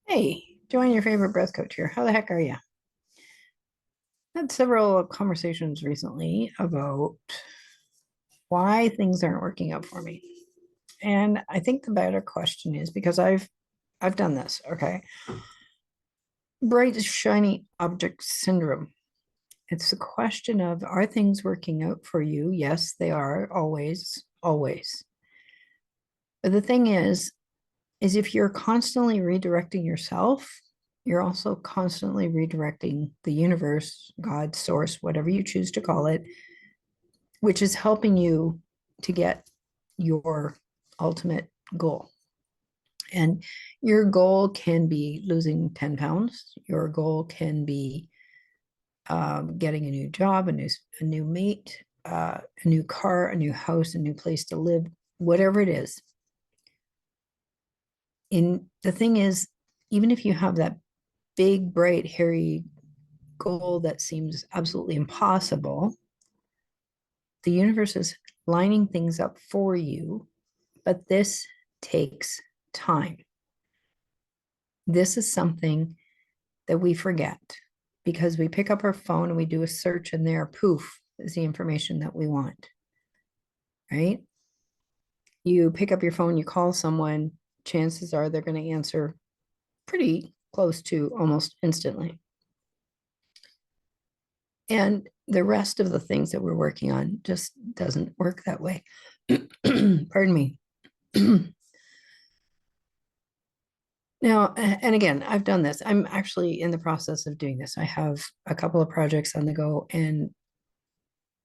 Hey, join your favorite breath coach here. How the heck are you? Had several conversations recently about why things aren't working out for me. And I think the better question is because I've done this, okay? Bright shiny object syndrome. It's the question of, are things working out for you? Yes, they are, always, always. But the thing is if you're constantly redirecting yourself, you're also constantly redirecting the universe, God, source, whatever you choose to call it, which is helping you to get your ultimate goal. And your goal can be losing 10 pounds. Your goal can be getting a new job, a new mate, a new car, a new house, a new place to live, whatever it is. In the thing is, even if you have that big, bright, hairy goal that seems absolutely impossible, the universe is lining things up for you, but this takes time. This is something that we forget because we pick up our phone and we do a search, and there, poof, is the information that we want, right? You pick up your phone, you call someone, chances are they're going to answer pretty close to almost instantly. And the rest of the things that we're working on just doesn't work that way. Pardon me. Now, and again, I've done this. I'm actually in the process of doing this. I have a couple of projects on the go, and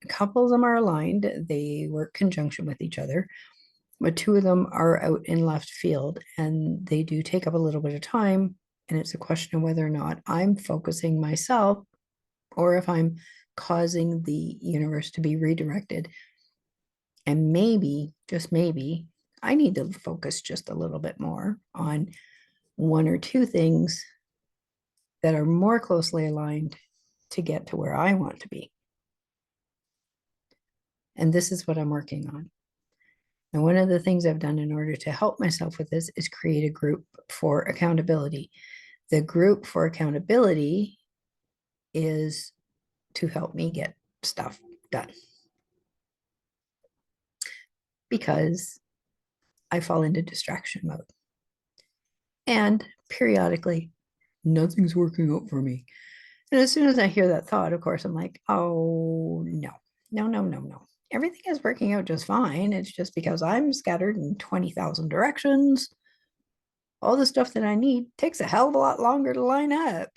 a couple of them are aligned. They work conjunction with each other, but two of them are out in left field, and they do take up a little bit of time. And it's a question of whether or not I'm focusing myself or if I'm causing the universe to be redirected. And maybe, just maybe, I need to focus just a little bit more on one or two things that are more closely aligned to get to where I want to be. And this is what I'm working on. And one of the things I've done in order to help myself with this is create a group for accountability. The group for accountability is to help me get stuff done because I fall into distraction mode. And periodically, nothing's working out for me. And as soon as I hear that thought, of course, I'm like, oh, no, no, no, no, no. Everything is working out just fine. It's just because I'm scattered in 20,000 directions. All the stuff that I need takes a hell of a lot longer to line up.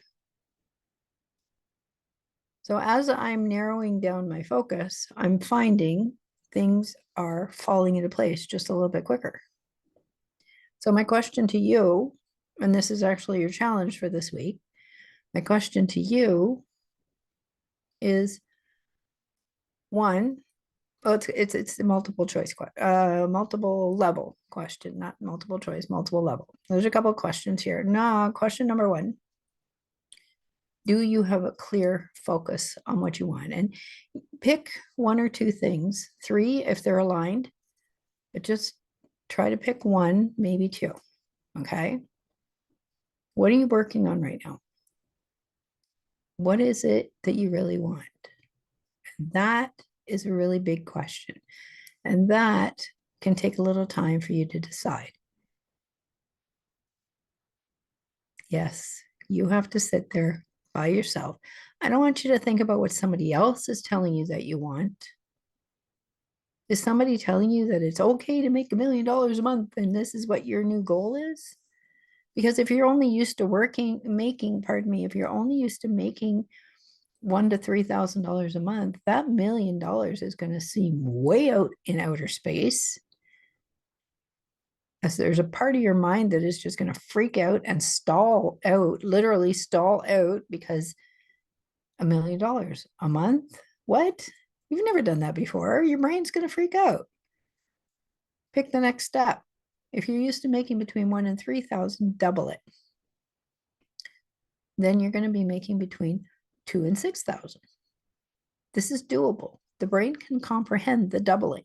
So as I'm narrowing down my focus, I'm finding things are falling into place just a little bit quicker. So my question to you, and this is actually your challenge for this week, my question to you is one, well, it's a multiple choice, multiple level question, not multiple choice, multiple level. There's a couple of questions here. No, question number one: do you have a clear focus on what you want? And pick one or two things, three if they're aligned, but just try to pick one, maybe two. Okay. What are you working on right now? What is it that you really want? That is a really big question. And that can take a little time for you to decide. Yes, you have to sit there by yourself. I don't want you to think about what somebody else is telling you that you want. Is somebody telling you that it's okay to make $1 million a month and this is what your new goal is? Because if you're only used to if you're only used to making $1,000 to $3,000 a month, that $1 million is going to seem way out in outer space. As there's a part of your mind that is just going to freak out and stall out, literally stall out, because $1 million a month? What? You've never done that before. Your brain's going to freak out. Pick the next step. If you're used to making between 1 and 3,000, double it. Then you're going to be making between 2 and 6,000. This is doable. The brain can comprehend the doubling.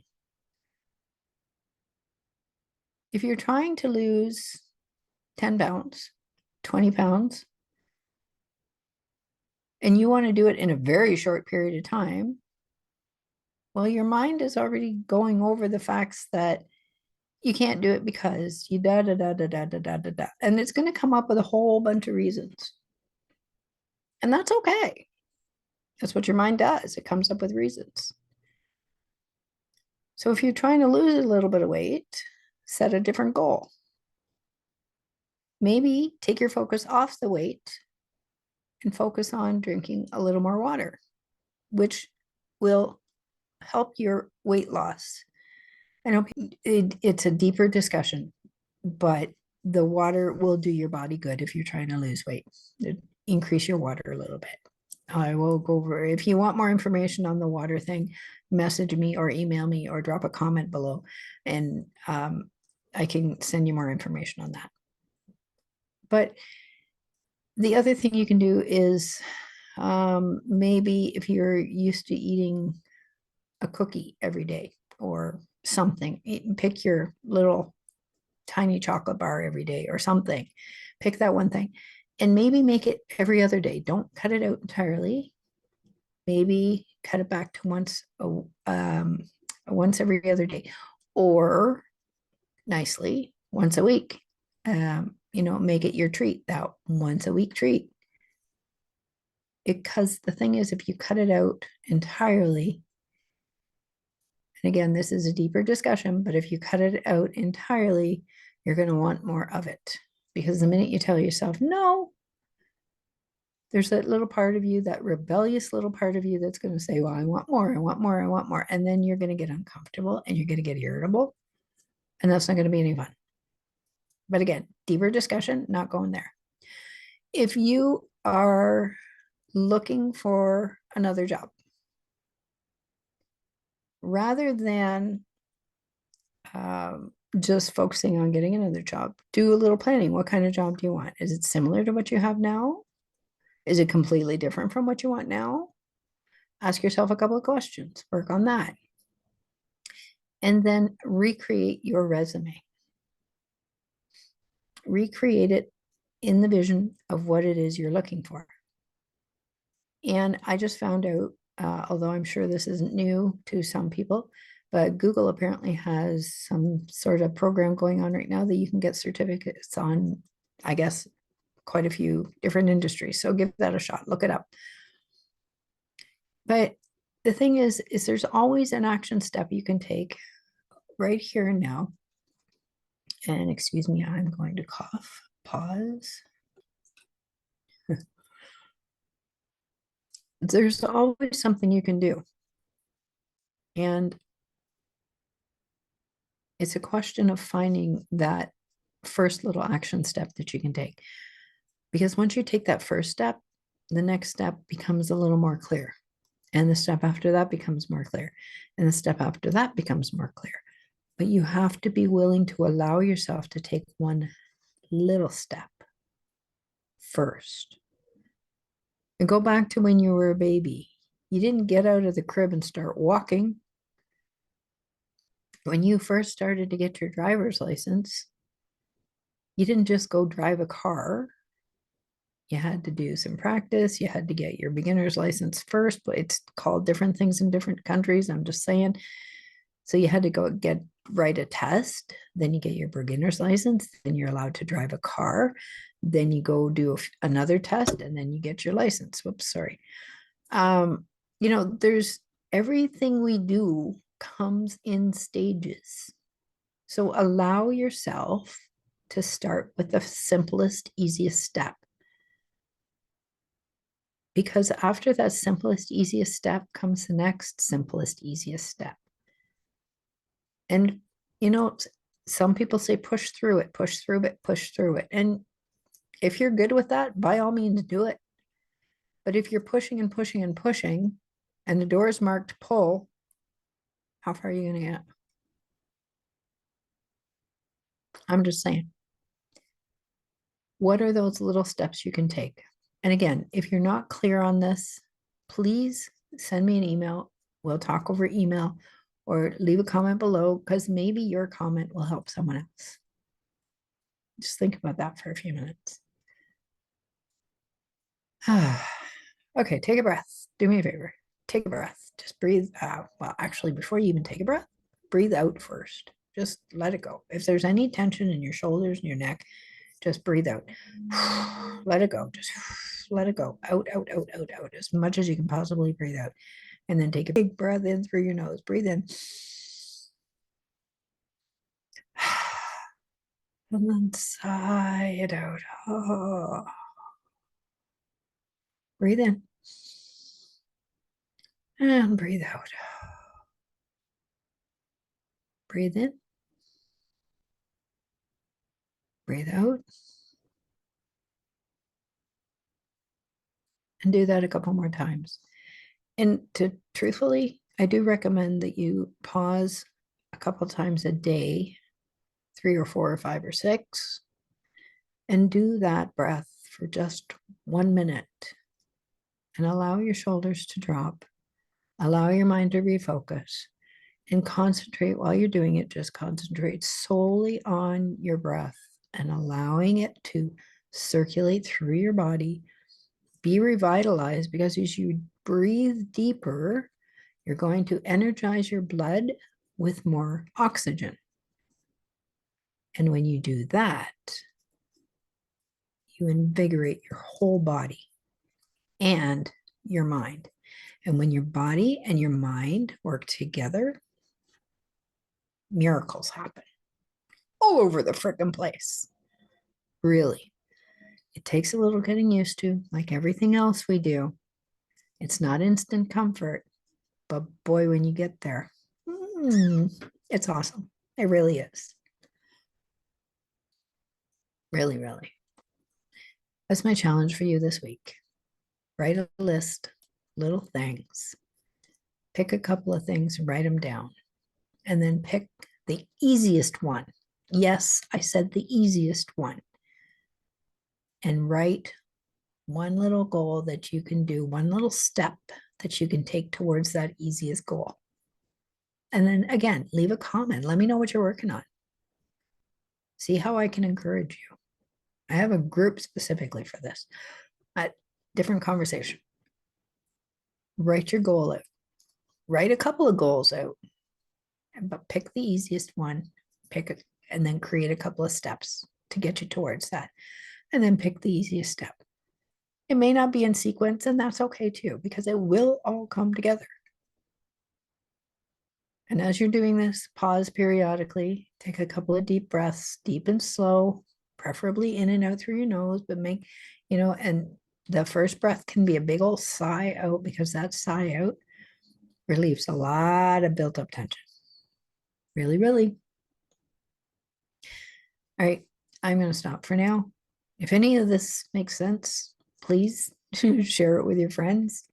If you're trying to lose 10 pounds, 20 pounds, and you want to do it in a very short period of time, well, your mind is already going over the facts that you can't do it because you da da da da da da da da da. And it's going to come up with a whole bunch of reasons. And that's okay. That's what your mind does. It comes up with reasons. So if you're trying to lose a little bit of weight, set a different goal. Maybe take your focus off the weight and focus on drinking a little more water, which will help your weight loss. I know it's a deeper discussion, but the water will do your body good if you're trying to lose weight. Increase your water a little bit. I will go over, if you want more information on the water thing, message me or email me or drop a comment below, and I can send you more information on that. But the other thing you can do is maybe if you're used to eating a cookie every day or something, pick your little tiny chocolate bar every day or something. Pick that one thing and maybe make it every other day. Don't cut it out entirely. Maybe cut it back to once every other day, or nicely once a week. Make it your treat, that once a week treat. Because the thing is, if you cut it out entirely, and again, this is a deeper discussion, but if you cut it out entirely, you're going to want more of it. Because the minute you tell yourself no, there's that little part of you, that rebellious little part of you that's going to say, well, I want more, I want more, I want more. And then you're going to get uncomfortable and you're going to get irritable. And that's not going to be any fun. But again, deeper discussion, not going there. If you are looking for another job, rather than just focusing on getting another job, do a little planning. What kind of job do you want? Is it similar to what you have now? Is it completely different from what you want now? Ask yourself a couple of questions, work on that. And then recreate your resume. Recreate it in the vision of what it is you're looking for. And I just found out, although I'm sure this isn't new to some people, but Google apparently has some sort of program going on right now that you can get certificates on, I guess, quite a few different industries. So give that a shot, look it up. But the thing is there's always an action step you can take right here and now. And excuse me, I'm going to cough. Pause. There's always something you can do. And it's a question of finding that first little action step that you can take. Because once you take that first step, the next step becomes a little more clear. And the step after that becomes more clear. And the step after that becomes more clear. But you have to be willing to allow yourself to take one little step first. And go back to when you were a baby. You didn't get out of the crib and start walking. When you first started to get your driver's license, you didn't just go drive a car. You had to do some practice. You had to get your beginner's license first, but it's called different things in different countries. I'm just saying. So you had to go write a test. Then you get your beginner's license. Then you're allowed to drive a car. Then you go do another test, and then you get your license. Whoops, sorry. There's everything we do comes in stages. So allow yourself to start with the simplest, easiest step. Because after that simplest, easiest step comes the next simplest, easiest step. And, some people say push through it, push through it, push through it. And if you're good with that, by all means, do it. But if you're pushing and pushing and pushing, and the door is marked pull, how far are you going to get? I'm just saying. What are those little steps you can take? And again, if you're not clear on this, please send me an email. We'll talk over email, or leave a comment below, because maybe your comment will help someone else. Just think about that for a few minutes. Okay, take a breath. Do me a favor. Take a breath. Just breathe. Well, actually, before you even take a breath, breathe out first. Just let it go. If there's any tension in your shoulders and your neck, just breathe out. Let it go. Just let it go. Out, out, out, out, out, as much as you can possibly breathe out. And then take a big breath in through your nose. Breathe in. And then sigh it out. Oh. Breathe in. And breathe out. Breathe in. Breathe out. And do that a couple more times. And to truthfully, I do recommend that you pause a couple times a day, 3 or 4 or 5 or 6, and do that breath for just 1 minute and allow your shoulders to drop, allow your mind to refocus and concentrate while you're doing it. Just concentrate solely on your breath and allowing it to circulate through your body, be revitalized, because as you breathe deeper, you're going to energize your blood with more oxygen. And when you do that, you invigorate your whole body and your mind. And when your body and your mind work together, miracles happen all over the freaking place. Really. It takes a little getting used to, like everything else we do. It's not instant comfort, but boy, when you get there, it's awesome. It really is. Really, really. That's my challenge for you this week. Write a list, little things. Pick a couple of things, write them down, and then pick the easiest one. Yes, I said the easiest one. And write one little goal that you can do, one little step that you can take towards that easiest goal. And then again, leave a comment. Let me know what you're working on. See how I can encourage you. I have a group specifically for this. Different conversation. Write your goal out. Write a couple of goals out, but pick the easiest one. And then create a couple of steps to get you towards that. And then pick the easiest step. It may not be in sequence, and that's okay too, because it will all come together. And as you're doing this, pause periodically, take a couple of deep breaths, deep and slow, preferably in and out through your nose, but and the first breath can be a big old sigh out, because that sigh out relieves a lot of built up tension. Really, really. All right, I'm going to stop for now. If any of this makes sense, please share it with your friends.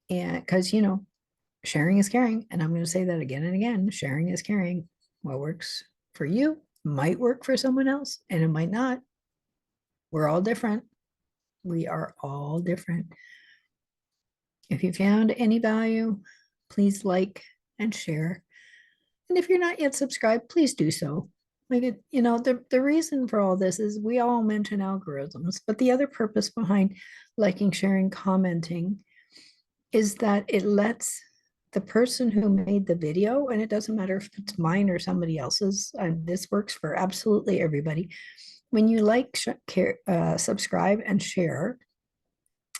And because, sharing is caring. And I'm going to say that again and again. Sharing is caring. What works for you might work for someone else, and it might not. We're all different. We are all different. If you found any value, please like and share. And if you're not yet subscribed, please do so. The reason for all this is we all mention algorithms, but the other purpose behind liking, sharing, commenting is that it lets the person who made the video, and it doesn't matter if it's mine or somebody else's, and this works for absolutely everybody. When you subscribe and share,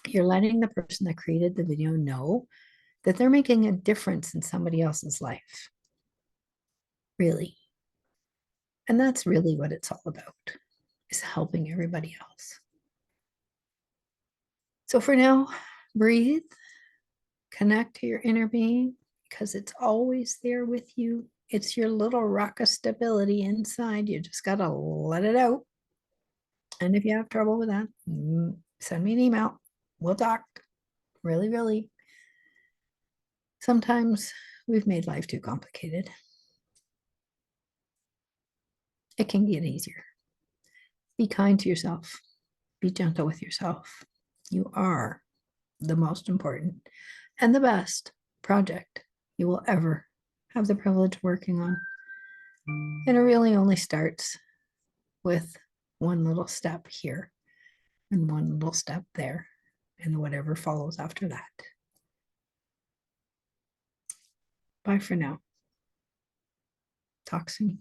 you're letting the person that created the video know that they're making a difference in somebody else's life. Really. And that's really what it's all about, is helping everybody else. So for now, breathe, connect to your inner being, because it's always there with you. It's your little rock of stability inside. You just got to let it out. And if you have trouble with that, send me an email. We'll talk. Really, really. Sometimes we've made life too complicated. It can get easier. Be kind to yourself. Be gentle with yourself. You are the most important and the best project you will ever have the privilege of working on. And it really only starts with one little step here. and one little step there, and whatever follows after that. Bye for now. Talk soon.